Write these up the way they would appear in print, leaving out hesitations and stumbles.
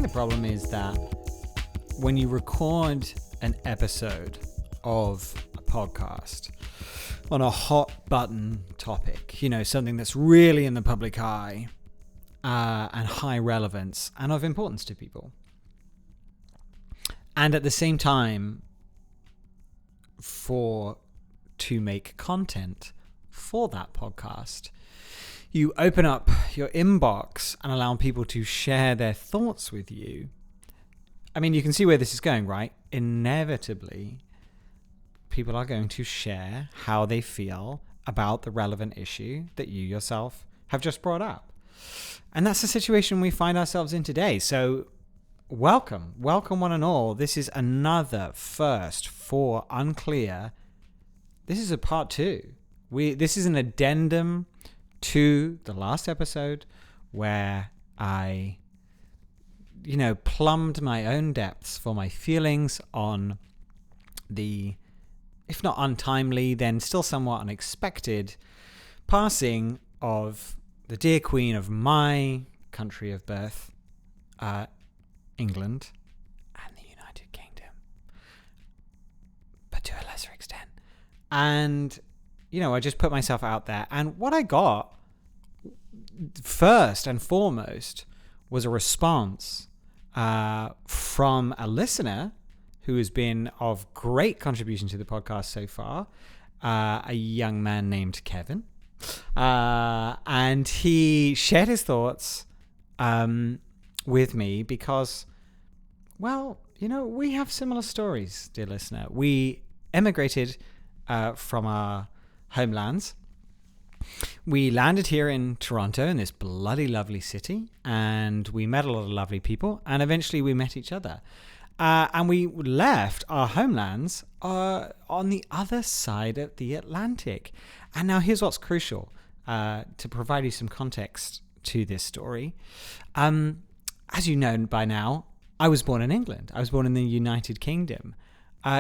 think the problem is that when you record an episode of a podcast on a hot button topic, something that's really in the public eye and high relevance and of importance to people, and at the same time to make content for that podcast, you open up your inbox and allow people to share their thoughts with you. I mean, you can see where this is going, right? Inevitably, people are going to share how they feel about the relevant issue that you yourself have just brought up. And that's the situation we find ourselves in today. So welcome one and all. This is another first for Unclear. This is a part 2. This is an addendum to the last episode where I, plumbed my own depths for my feelings on the, if not untimely, then still somewhat unexpected passing of the dear Queen of my country of birth, England, and the United Kingdom, but to a lesser extent. And, I just put myself out there. And what I got, first and foremost, was a response from a listener who has been of great contribution to the podcast so far, a young man named Kevin. And he shared his thoughts with me because, we have similar stories, dear listener. We emigrated from our homelands. We landed here in Toronto, in this bloody lovely city, and we met a lot of lovely people, and eventually we met each other. And we left our homelands on the other side of the Atlantic. And now here's what's crucial to provide you some context to this story. As you know by now, I was born in England. I was born in the United Kingdom.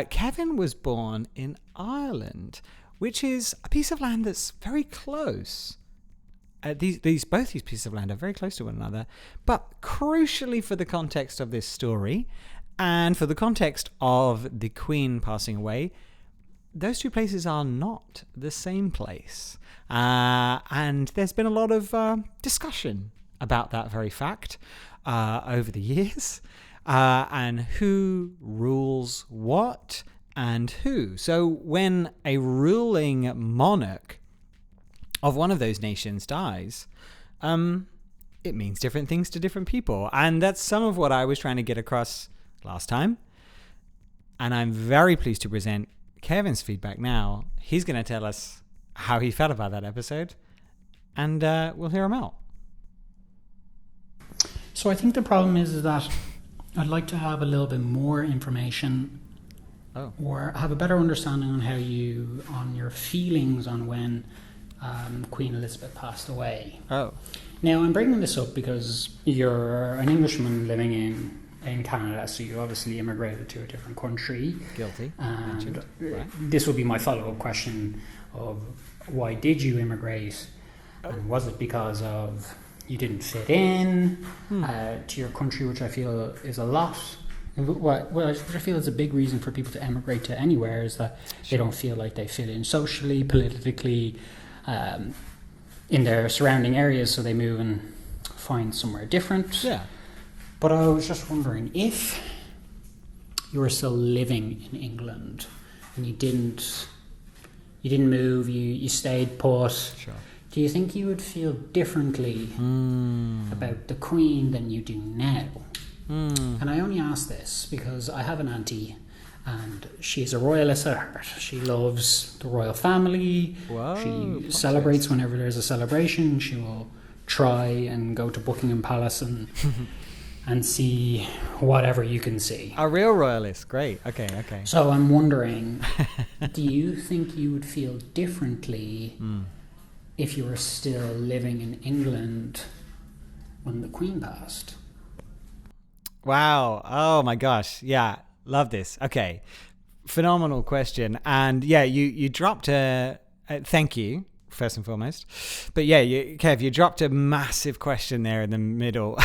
Kevin was born in Ireland, which is a piece of land that's very close. Both these pieces of land are very close to one another, but crucially for the context of this story and for the context of the Queen passing away, those two places are not the same place. And there's been a lot of discussion about that very fact over the years, and who rules what and who. So when a ruling monarch of one of those nations dies, it means different things to different people. And that's some of what I was trying to get across last time. And I'm very pleased to present Kevin's feedback now. He's going to tell us how he felt about that episode, and we'll hear him out. So I think the problem is that I'd like to have a little bit more information or have a better understanding on your feelings on when Queen Elizabeth passed away. Oh. Now, I'm bringing this up because you're an Englishman living in Canada, so you obviously immigrated to a different country. Guilty. And right. This will be my follow-up question of why did you immigrate? And was it because of you didn't fit in to your country, which I feel is a lot. I feel is a big reason for people to emigrate to anywhere is that they don't feel like they fit in socially, politically, in their surrounding areas, so they move and find somewhere different. Yeah. But I was just wondering, if you were still living in England and you didn't move, you stayed put. Sure. Do you think you would feel differently about the Queen than you do now? And I only ask this because I have an auntie and she's a royalist at heart. She loves the royal family. Whoa, she celebrates whenever there's a celebration. She will try and go to Buckingham Palace and see whatever you can see. A real royalist. Great. Okay. So I'm wondering, do you think you would feel differently if you were still living in England when the Queen passed? Wow. Oh my gosh. Yeah. Love this. Okay. Phenomenal question. And yeah, you dropped thank you first and foremost. But yeah, Kev, you dropped a massive question there in the middle,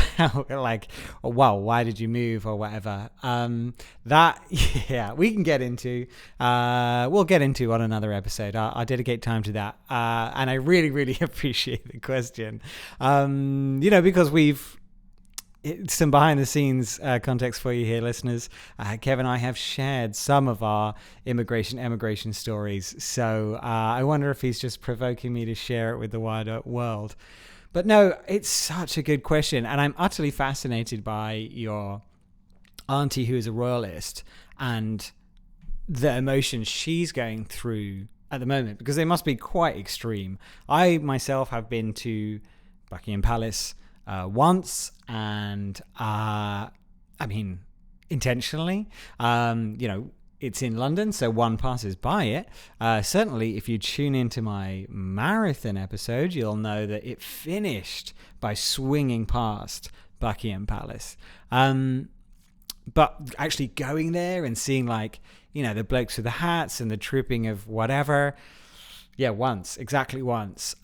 like, oh, wow, why did you move or whatever. That, yeah, we can get into, we'll get into on another episode. I'll dedicate time to that. And I really, really appreciate the question, because some behind the scenes context for you here, listeners. Kev and I have shared some of our emigration stories. So I wonder if he's just provoking me to share it with the wider world. But no, it's such a good question. And I'm utterly fascinated by your auntie who is a royalist and the emotions she's going through at the moment, because they must be quite extreme. I myself have been to Buckingham Palace once, and intentionally. It's in London, so one passes by it. Certainly, if you tune into my marathon episode, you'll know that it finished by swinging past Buckingham Palace. But actually going there and seeing the blokes with the hats and the trooping of whatever, exactly once.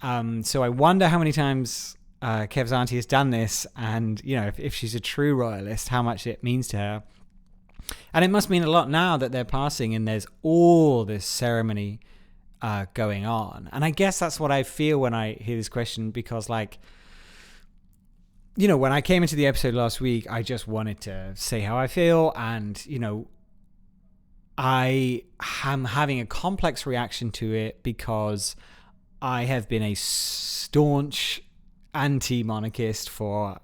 So I wonder how many times Kev's auntie has done this, and if she's a true royalist, how much it means to her. And it must mean a lot now that they're passing and there's all this ceremony going on. And I guess that's what I feel when I hear this question, because when I came into the episode last week, I just wanted to say how I feel, and I am having a complex reaction to it because I have been a staunch anti-monarchist for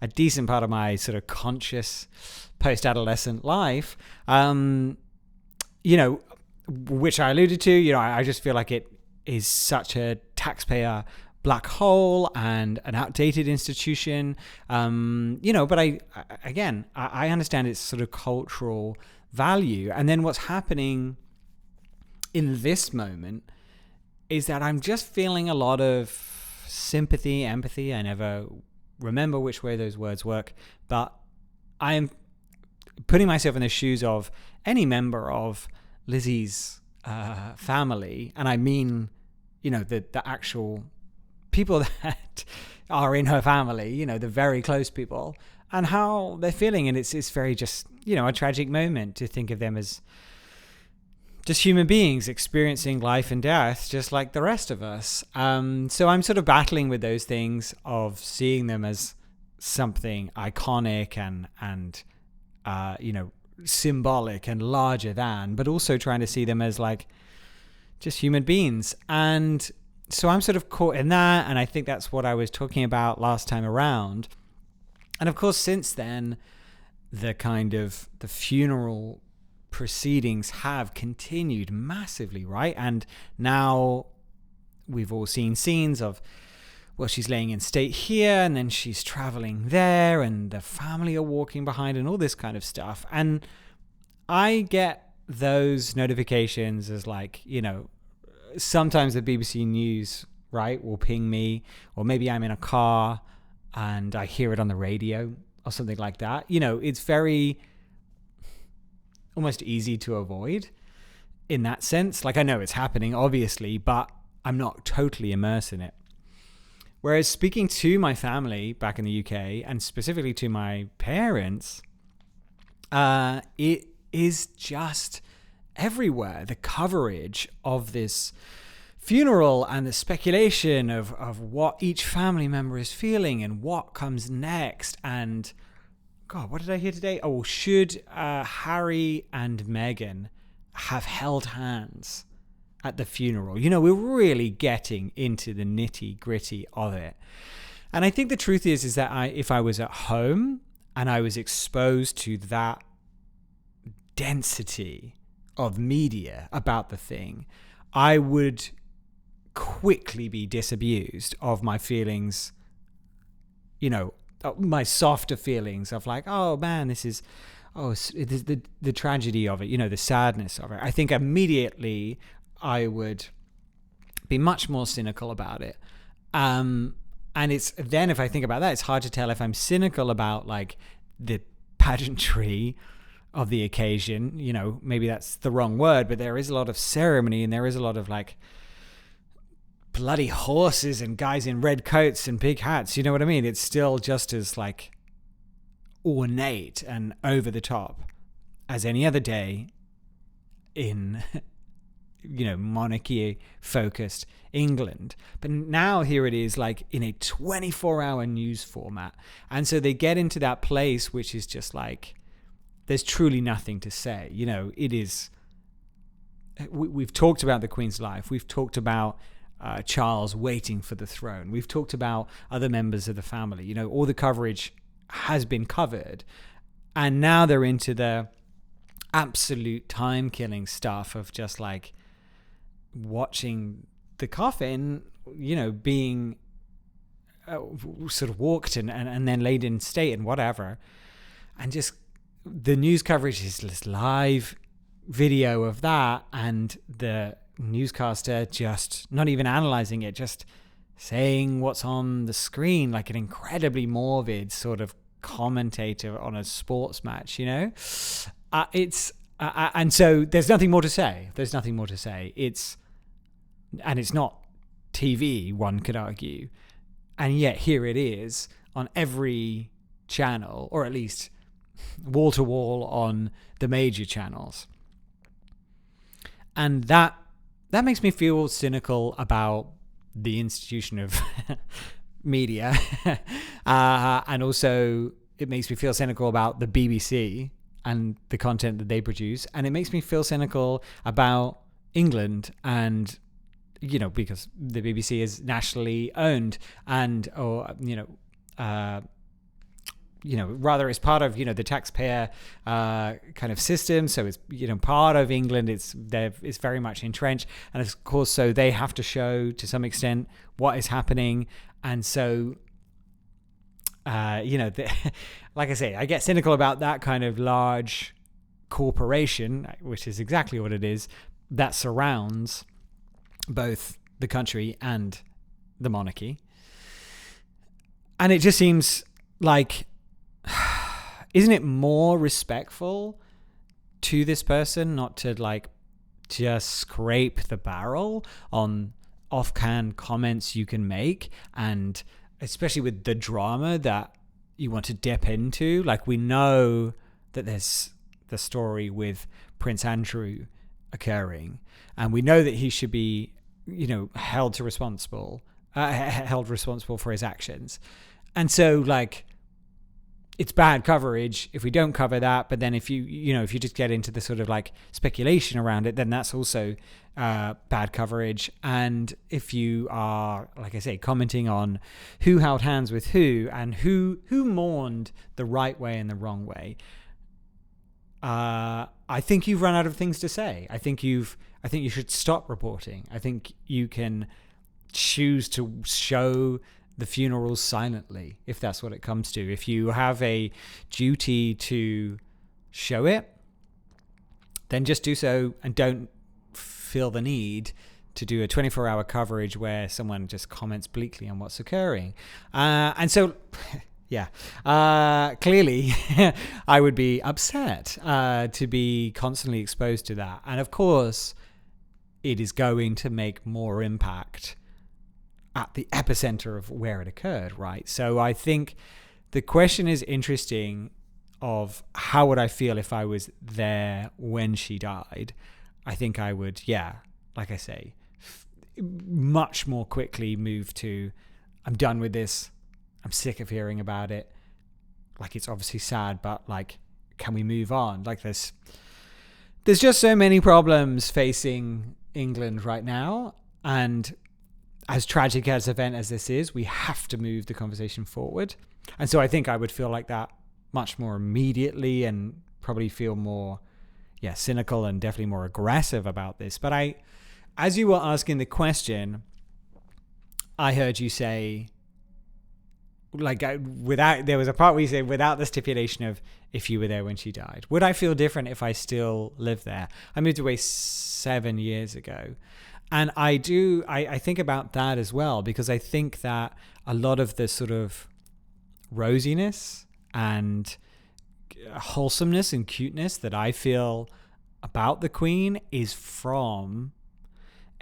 a decent part of my sort of conscious post-adolescent life, which I alluded to. I just feel like it is such a taxpayer black hole and an outdated institution, but I understand its sort of cultural value. And then what's happening in this moment is that I'm just feeling a lot of sympathy, empathy. I never remember which way those words work, but I am putting myself in the shoes of any member of Lizzie's family, and I mean, the actual people that are in her family, the very close people, and how they're feeling. And it's very just, a tragic moment to think of them as just human beings experiencing life and death just like the rest of us. So I'm sort of battling with those things of seeing them as something iconic and symbolic and larger than, but also trying to see them as just human beings. And so I'm sort of caught in that, and I think that's what I was talking about last time around. And of course, since then, the funeral proceedings have continued massively, right? And now we've all seen scenes of, she's laying in state here, and then she's traveling there, and the family are walking behind, and all this kind of stuff. And I get those notifications as sometimes the BBC News, right, will ping me, or maybe I'm in a car and I hear it on the radio or something like that. It's very almost easy to avoid in that sense. I know it's happening, obviously, but I'm not totally immersed in it. Whereas speaking to my family back in the UK, and specifically to my parents, it is just everywhere. The coverage of this funeral and the speculation of what each family member is feeling and what comes next. And God, what did I hear today? Oh, should Harry and Meghan have held hands at the funeral? We're really getting into the nitty gritty of it. And I think the truth is that if I was at home and I was exposed to that density of media about the thing, I would quickly be disabused of my feelings, my softer feelings of oh man, this is the tragedy of it, the sadness of it. I think immediately I would be much more cynical about it. And it's then, if I think about that, it's hard to tell if I'm cynical about the pageantry of the occasion. Maybe that's the wrong word, but there is a lot of ceremony and there is a lot of bloody horses and guys in red coats and big hats. You know what I mean? It's still just as like ornate and over the top as any other day in, monarchy focused England. But now here it is like in a 24-hour news format. And so they get into that place which is just like, there's truly nothing to say. It is, we've talked about the Queen's life. We've talked about Charles waiting for the throne. We've talked about other members of the family. All the coverage has been covered. And now they're into the absolute time-killing stuff of just like watching the coffin, being sort of walked and then laid in state and whatever. And just the news coverage is this live video of that, and the newscaster just not even analyzing it, just saying what's on the screen, like an incredibly morbid sort of commentator on a sports match. It's and so there's nothing more to say. It's not TV, one could argue, and yet here it is on every channel, or at least wall to wall on the major channels. And that makes me feel cynical about the institution of media. And also it makes me feel cynical about the BBC and the content that they produce. And it makes me feel cynical about England, and, because the BBC is nationally owned and, rather it's part of, the taxpayer kind of system. So it's, part of England. It's very much entrenched. And of course, so they have to show to some extent what is happening. And so, like I say, I get cynical about that kind of large corporation, which is exactly what it is, that surrounds both the country and the monarchy. And it just seems like, isn't it more respectful to this person not to like just scrape the barrel on offhand comments you can make, and especially with the drama that you want to dip into? Like, we know that there's the story with Prince Andrew occurring, and we know that he should be, held responsible for his actions. And so like, it's bad coverage if we don't cover that. But then if you just get into the sort of like speculation around it, then that's also bad coverage. And if you are, like I say, commenting on who held hands with who and who mourned the right way and the wrong way, I think you've run out of things to say. I think you should stop reporting. I think you can choose to show the funerals silently, if that's what it comes to. If you have a duty to show it, then just do so, and don't feel the need to do a 24-hour coverage where someone just comments bleakly on what's occurring. And so, clearly I would be upset to be constantly exposed to that. And of course, it is going to make more impact at the epicenter of where it occurred, right? So I think the question is interesting of how would I feel if I was there when she died. I think I would, like I say, much more quickly move to, I'm done with this. I'm sick of hearing about it. Like, it's obviously sad, but like, can we move on? Like, there's just so many problems facing England right now. And as tragic as an event as this is, we have to move the conversation forward. And so I think I would feel like that much more immediately, and probably feel more, cynical and definitely more aggressive about this. But as you were asking the question, I heard you say, like, there was a part where you said, without the stipulation of if you were there when she died. Would I feel different if I still lived there? I moved away 7 years ago. And I think about that as well, because I think that a lot of the sort of rosiness and wholesomeness and cuteness that I feel about the Queen is from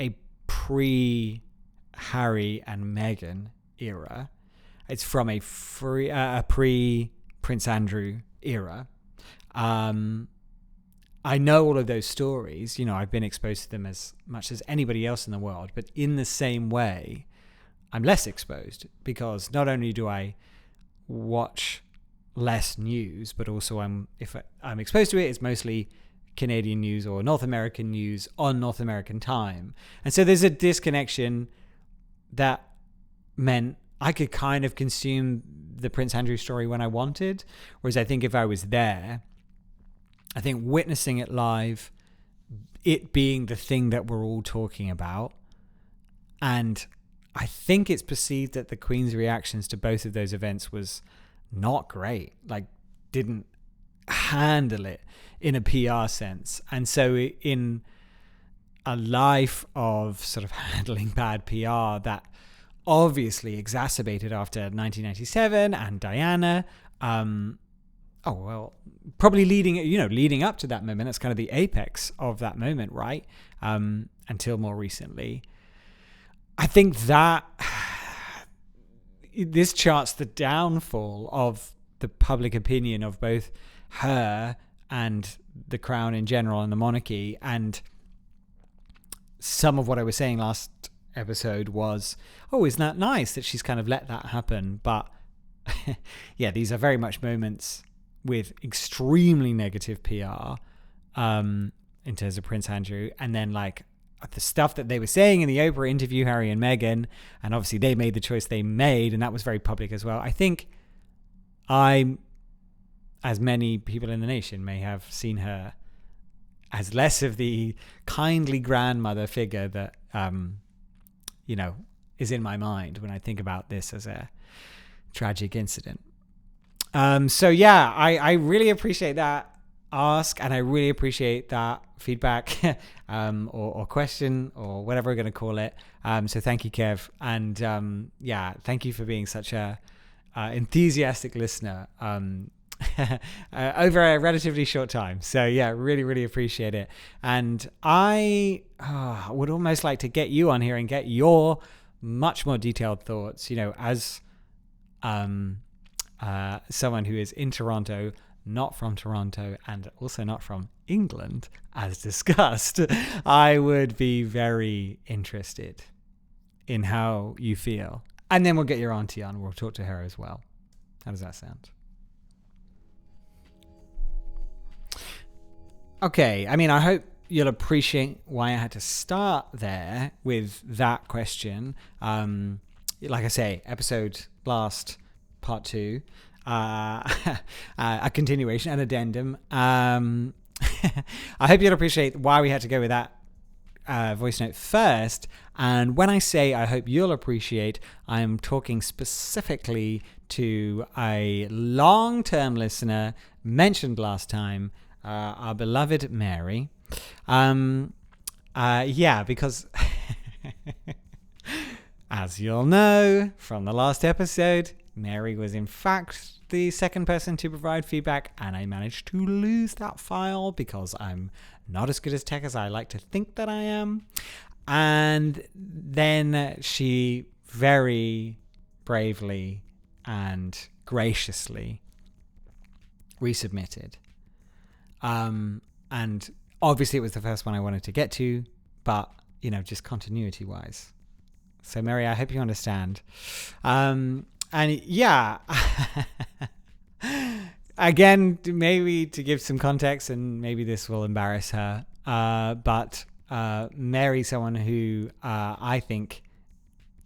a pre Harry and Meghan era. It's from a pre-Prince Andrew era. I know all of those stories. I've been exposed to them as much as anybody else in the world. But in the same way, I'm less exposed because not only do I watch less news, but also if I'm exposed to it, it's mostly Canadian news or North American news on North American time. And so there's a disconnection that meant I could kind of consume the Prince Andrew story when I wanted. Whereas I think if I was there, I think witnessing it live, it being the thing that we're all talking about, and I think it's perceived that the Queen's reactions to both of those events was not great, like didn't handle it in a PR sense. And so in a life of sort of handling bad PR that obviously exacerbated after 1997 and Diana, probably leading up to that moment, that's kind of the apex of that moment, right? Until more recently. I think that this charts the downfall of the public opinion of both her and the crown in general and the monarchy. And some of what I was saying last episode was, isn't that nice that she's kind of let that happen? But yeah, these are very much moments with extremely negative PR in terms of Prince Andrew. And then like the stuff that they were saying in the Oprah interview, Harry and Meghan, and obviously they made the choice they made, and that was very public as well. I think as many people in the nation may have seen her as less of the kindly grandmother figure that, is in my mind when I think about this as a tragic incident. So yeah, I really appreciate that ask, and I really appreciate that feedback or question or whatever we're going to call it. So thank you, Kev. And thank you for being such a enthusiastic listener over a relatively short time. So yeah, really, really appreciate it. And I would almost like to get you on here and get your much more detailed thoughts, as someone who is in Toronto, not from Toronto, and also not from England, as discussed. I would be very interested in how you feel. And then we'll get your auntie on. We'll talk to her as well. How does that sound? Okay, I hope you'll appreciate why I had to start there with that question. Like I say, episode blast part 2, a continuation, an addendum. I hope you'll appreciate why we had to go with that voice note first. And when I say I hope you'll appreciate, I'm talking specifically to a long-term listener mentioned last time, our beloved Mary. Because as you'll know from the last episode, Mary was in fact the second person to provide feedback, and I managed to lose that file because I'm not as good as tech as I like to think that I am. And then she very bravely and graciously resubmitted. And obviously it was the first one I wanted to get to, but, just continuity wise. So Mary, I hope you understand. And yeah, again, maybe to give some context, and maybe this will embarrass her, but Mary's someone who I think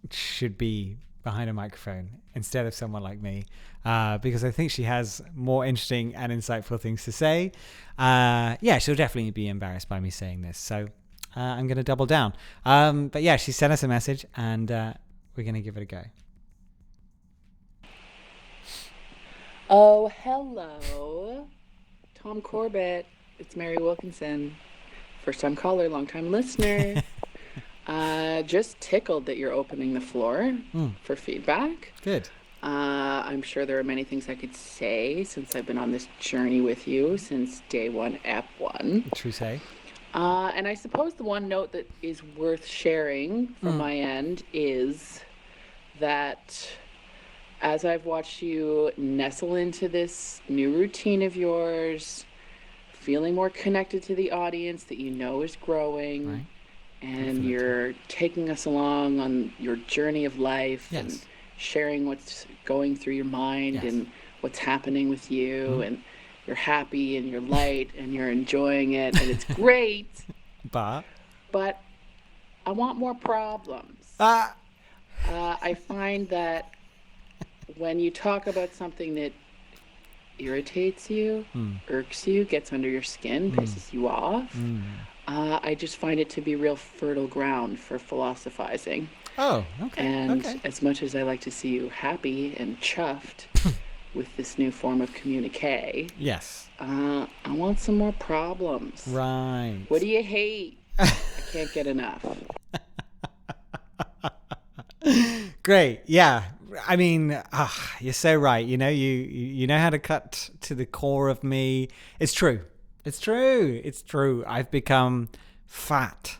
should be behind a microphone instead of someone like me, because I think she has more interesting and insightful things to say. She'll definitely be embarrassed by me saying this, so I'm going to double down. But yeah, she sent us a message, and we're going to give it a go. Oh, hello, Tom Corbett. It's Mary Wilkinson. First-time caller, long-time listener. Just tickled that you're opening the floor for feedback. Good. I'm sure there are many things I could say since I've been on this journey with you since day one, Ep 1. True say. And I suppose the one note that is worth sharing from my end is that as I've watched you nestle into this new routine of yours, feeling more connected to the audience that you know is growing, Right. and Definitely. you're taking us along on your journey of life and Yes. sharing what's going through your mind Yes. and what's happening with you, and you're happy and you're light and you're enjoying it, and it's great, But but I want more problems. ah, I find that when you talk about something that irritates you, irks you, gets under your skin, pisses you off, I just find it to be real fertile ground for philosophizing. oh, okay, And okay. as much as I like to see you happy and chuffed with this new form of communique, Yes. I want some more problems. Right. What do you hate? I can't get enough. Great. Yeah. I mean, you're so right. You know, you know how to cut to the core of me. It's true. It's true. It's true. I've become fat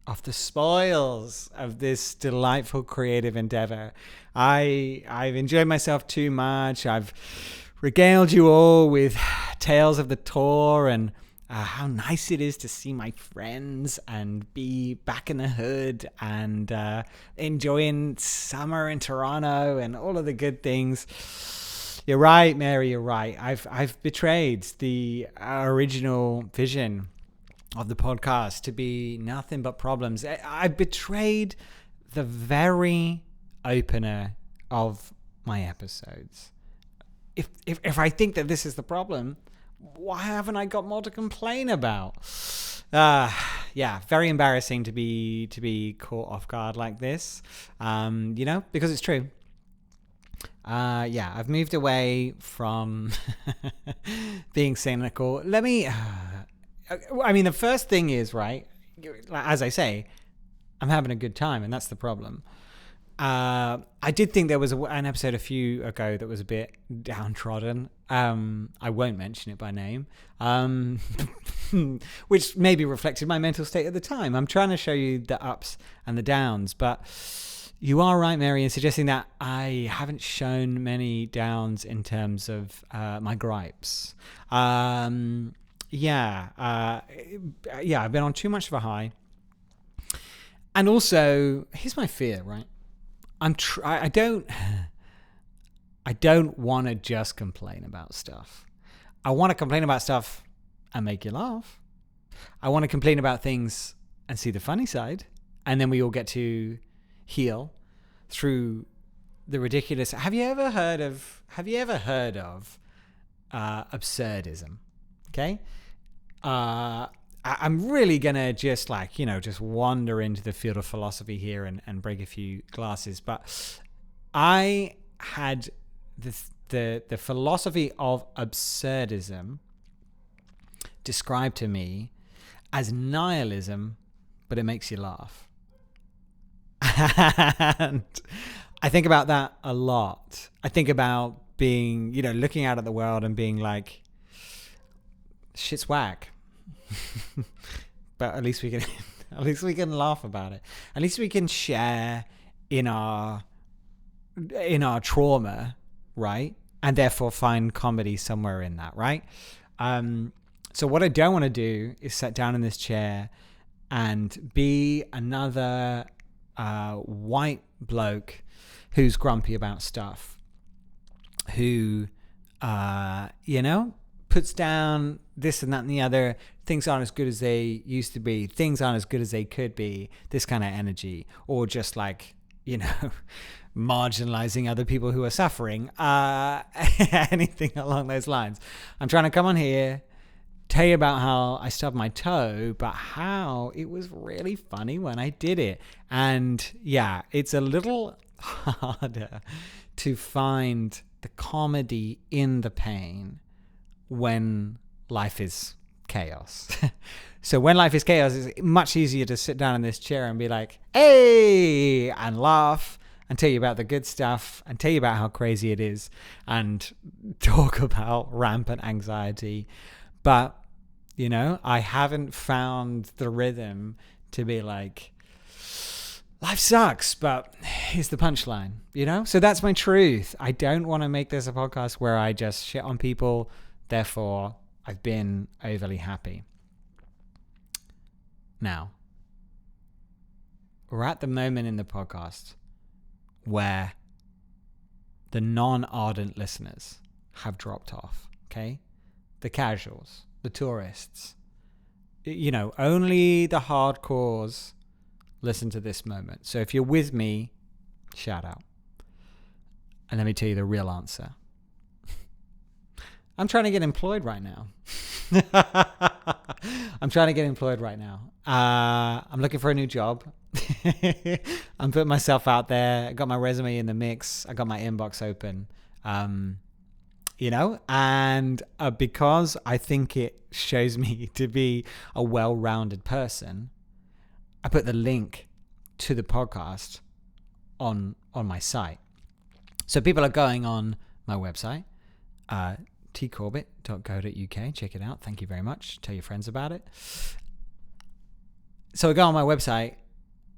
off the spoils of this delightful creative endeavor. I've enjoyed myself too much. I've regaled you all with tales of the tour and how nice it is to see my friends and be back in the hood and enjoying summer in Toronto and all of the good things. You're right, Mary. You're right. I've betrayed the original vision of the podcast to be nothing but problems. I betrayed the very opener of my episodes. If I think that this is the problem, why haven't I got more to complain about? Yeah, very embarrassing to be caught off guard like this. You know, because it's true. Yeah, I've moved away from being cynical. Let me. I mean, the first thing is, right, as I say, I'm having a good time, and that's the problem. I did think there was an episode a few ago that was a bit downtrodden. I won't mention it by name, which maybe reflected my mental state at the time. I'm trying to show you the ups and the downs, but you are right, Mary, in suggesting that I haven't shown many downs in terms of my gripes. Yeah, I've been on too much of a high. And also, here's my fear, right? I don't want to just complain about stuff. I want to complain about stuff and make you laugh. I want to complain about things and see the funny side, and then we all get to heal through the ridiculous. Have you ever heard of absurdism? Okay. I'm really gonna just just wander into the field of philosophy here and break a few glasses, but I had the philosophy of absurdism described to me as nihilism, but it makes you laugh. And I think about that a lot. I think about being, looking out at the world and being like, shit's whack. But at least we can laugh about it. At least we can share in our trauma, right? And therefore find comedy somewhere in that, right? So what I don't want to do is sit down in this chair and be another white bloke who's grumpy about stuff, who puts down this and that and the other. Things aren't as good as they used to be. Things aren't as good as they could be. This kind of energy, or just marginalizing other people who are suffering. Anything along those lines. I'm trying to come on here, tell you about how I stubbed my toe, but how it was really funny when I did it. And yeah, it's a little harder to find the comedy in the pain when life is chaos. So when life is chaos, it's much easier to sit down in this chair and be like, hey, and laugh and tell you about the good stuff and tell you about how crazy it is and talk about rampant anxiety. But You know, I haven't found the rhythm to be like, life sucks, but here's the punchline, you know? So that's my truth. I don't want to make this a podcast where I just shit on people. Therefore, I've been overly happy. Now, we're at the moment in the podcast where the non-ardent listeners have dropped off, okay? The casuals, the tourists. You know, only the hardcores listen to this moment. So if you're with me, shout out. And let me tell you the real answer. I'm trying to get employed right now. I'm looking for a new job. I'm putting myself out there. I got my resume in the mix. I got my inbox open. You know, and because I think it shows me to be a well-rounded person, I put the link to the podcast on my site. So people are going on my website, tcorbett.co.uk. Check it out. Thank you very much. Tell your friends about it. So I go on my website,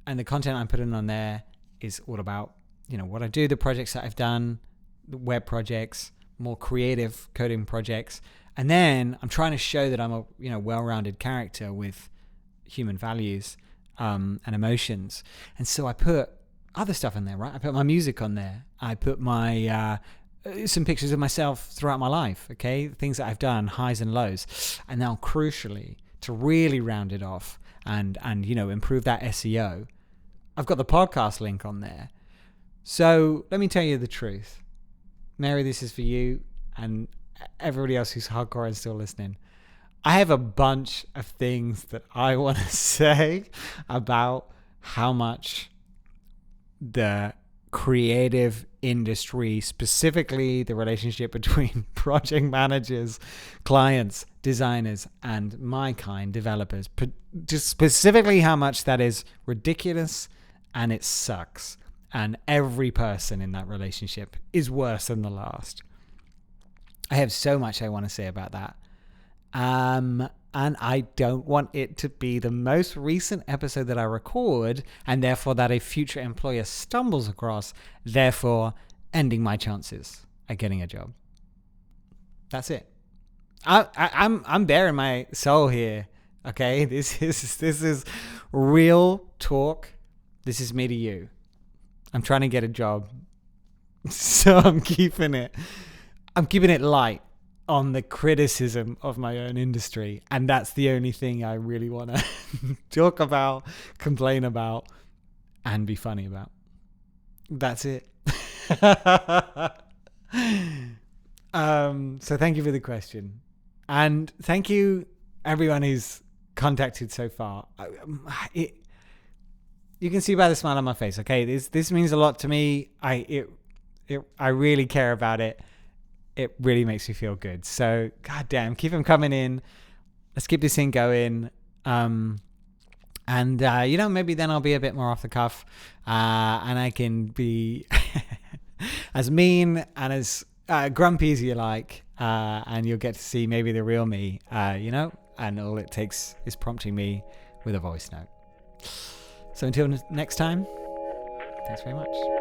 and the content I'm putting on there is all about, you know, what I do, the projects that I've done, the web projects, more creative coding projects. And then I'm trying to show that I'm a, you know, well-rounded character with human values and emotions. And so I put other stuff in there, right? I put my music on there. I put my some pictures of myself throughout my life, okay? Things that I've done, highs and lows. And now, crucially, to really round it off and you know, improve that SEO, I've got the podcast link on there. So let me tell you the truth. Mary, this is for you and everybody else who's hardcore and still listening. I have a bunch of things that I want to say about how much the creative industry, specifically the relationship between project managers, clients, designers, and my kind, developers, just specifically how much that is ridiculous and it sucks. And every person in that relationship is worse than the last. I have so much I want to say about that. And I don't want it to be the most recent episode that I record, and therefore that a future employer stumbles across, therefore ending my chances at getting a job. That's it. I'm bearing my soul here. Okay, this is real talk. This is me to you. I'm trying to get a job, so I'm keeping it light on the criticism of my own industry, and that's the only thing I really want to talk about, complain about, and be funny about. That's it. So thank you for the question, and thank you everyone who's contacted so far. You can see by the smile on my face, okay? This means a lot to me. I really care about it. It really makes me feel good. So, goddamn, keep them coming in. Let's keep this thing going. You know, maybe then I'll be a bit more off the cuff, and I can be as mean and as grumpy as you like, and you'll get to see maybe the real me. You know, and all it takes is prompting me with a voice note. So until next time, thanks very much.